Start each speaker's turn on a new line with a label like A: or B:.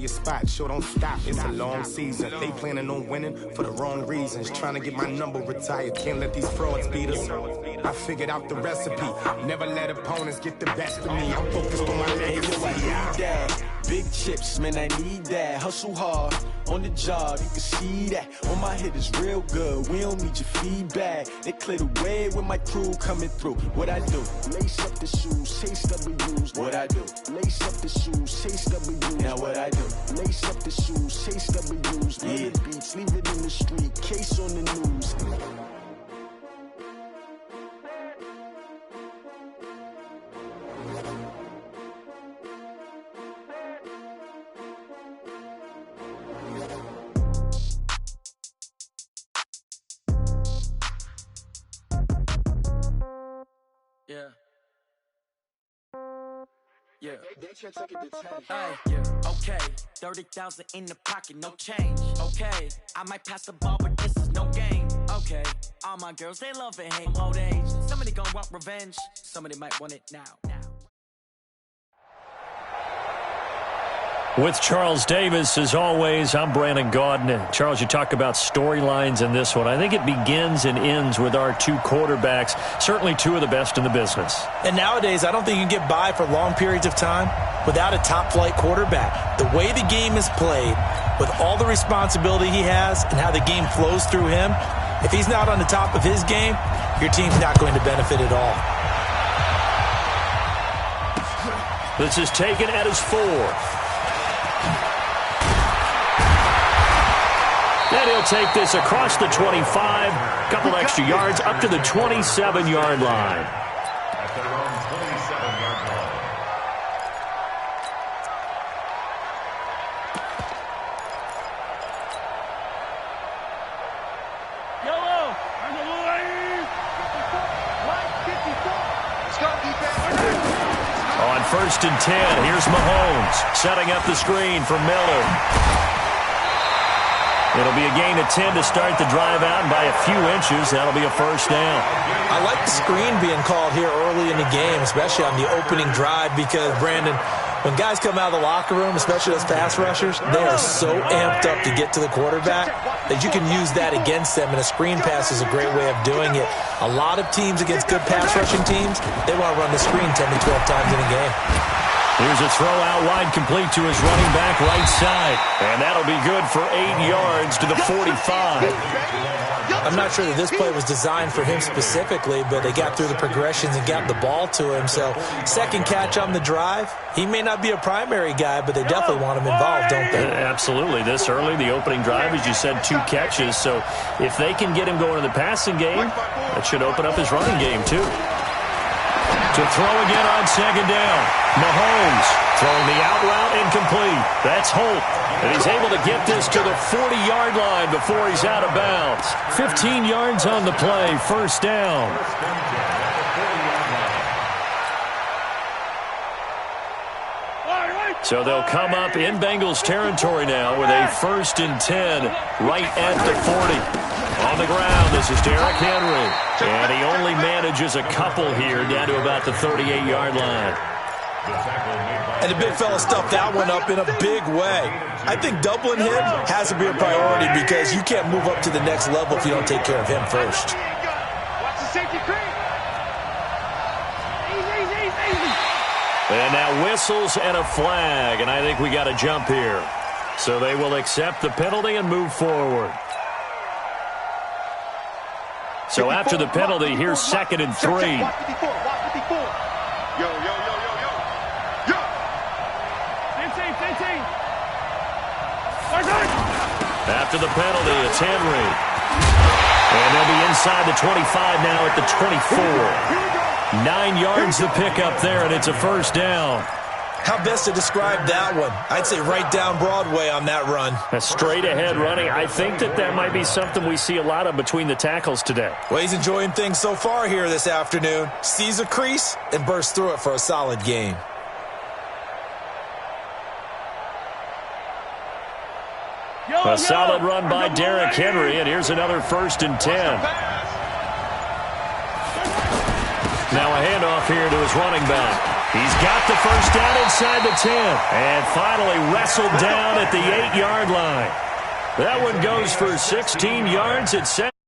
A: your spot, sure don't stop. It's a long season. They planning on winning for the wrong reasons. Trying to get my number retired. Can't let these frauds beat us. I figured out the recipe. Never let opponents get the best of me. I'm focused on my legacy.
B: Big chips, man, I need that. Hustle hard on the job, you can see that. On my hit is real good, we don't need your feedback. They clear the way with my crew coming through. What I do? Lace up the shoes, chase W's. What I do? Lace up the shoes, chase W's. Now what I do? Lace up the shoes, chase W's. Yeah. The beats, leave it in the street, case on the news.
C: Okay, 30,000 in the pocket, no change. Okay, I might pass the ball, but this is no game. Okay, all my girls, they love and hate old age. Somebody gonna want revenge, somebody might want it now.
D: With Charles Davis, as always, I'm Brandon Gaudin. Charles, you talk about storylines in this one. I think it begins and ends with our two quarterbacks, certainly two of the best in the business.
E: And nowadays, I don't think you can get by for long periods of time without a top-flight quarterback. The way the game is played, with all the responsibility he has and how the game flows through him, if he's not on the top of his game, your team's not going to benefit at all.
D: This is taken at his 4th. And he'll take this across the 25, a couple extra yards up to the 27-yard line.
F: At their own 27-yard line.
G: Yellow, on the line. 54. Let's go, defense.
D: On 1st and 10, here's Mahomes setting up the screen for Miller. It'll be a gain of 10 to start the drive out, and by a few inches, that'll be a first down.
E: I like the screen being called here early in the game, especially on the opening drive, because, Brandon, when guys come out of the locker room, especially those pass rushers, they are so amped up to get to the quarterback that you can use that against them, and a screen pass is a great way of doing it. A lot of teams against good pass rushing teams, they want to run the screen 10 to 12 times in a game.
D: Here's a throw out wide, complete to his running back right side. And that'll be good for 8 yards to the 45.
E: I'm not sure that this play was designed for him specifically, but they got through the progressions and got the ball to him. So, second catch on the drive. He may not be a primary guy, but they definitely want him involved, don't they?
D: Absolutely. This early, the opening drive, as you said, 2 catches. So, if they can get him going in the passing game, that should open up his running game, too. To throw again on 2nd down. Mahomes throwing the out route incomplete. That's Holt. And he's able to get this to the 40-yard line before he's out of bounds. 15 yards on the play. First down. So they'll come up in Bengals territory now with a 1st and 10 right at the 40. On the ground, this is Derrick Henry. And he only manages a couple here down to about the 38-yard line.
E: And the big fella stuffed that one up in a big way. I think doubling him has to be a priority because you can't move up to the next level if you don't take care of him first.
G: Watch the safety creep. Easy.
D: And now whistles and a flag, and I think we got a jump here. So they will accept the penalty and move forward. So after the penalty, here's 2nd and 3.
G: Yo. Same.
D: After the penalty, it's Henry. And they'll be inside the 25 now at the 24. 9 yards the pickup there, and it's a first down.
E: How best to describe that one? I'd say right down Broadway on that run.
D: A straight ahead running. I think that might be something we see a lot of between the tackles today.
E: Well, he's enjoying things so far here this afternoon. Sees a crease and bursts through it for a solid gain.
D: A solid run by Derrick Henry, and here's another 1st and 10. Now a handoff here to his running back. He's got the first down inside the 10. And finally wrestled down at the 8-yard line. That one goes for 16 yards at 7.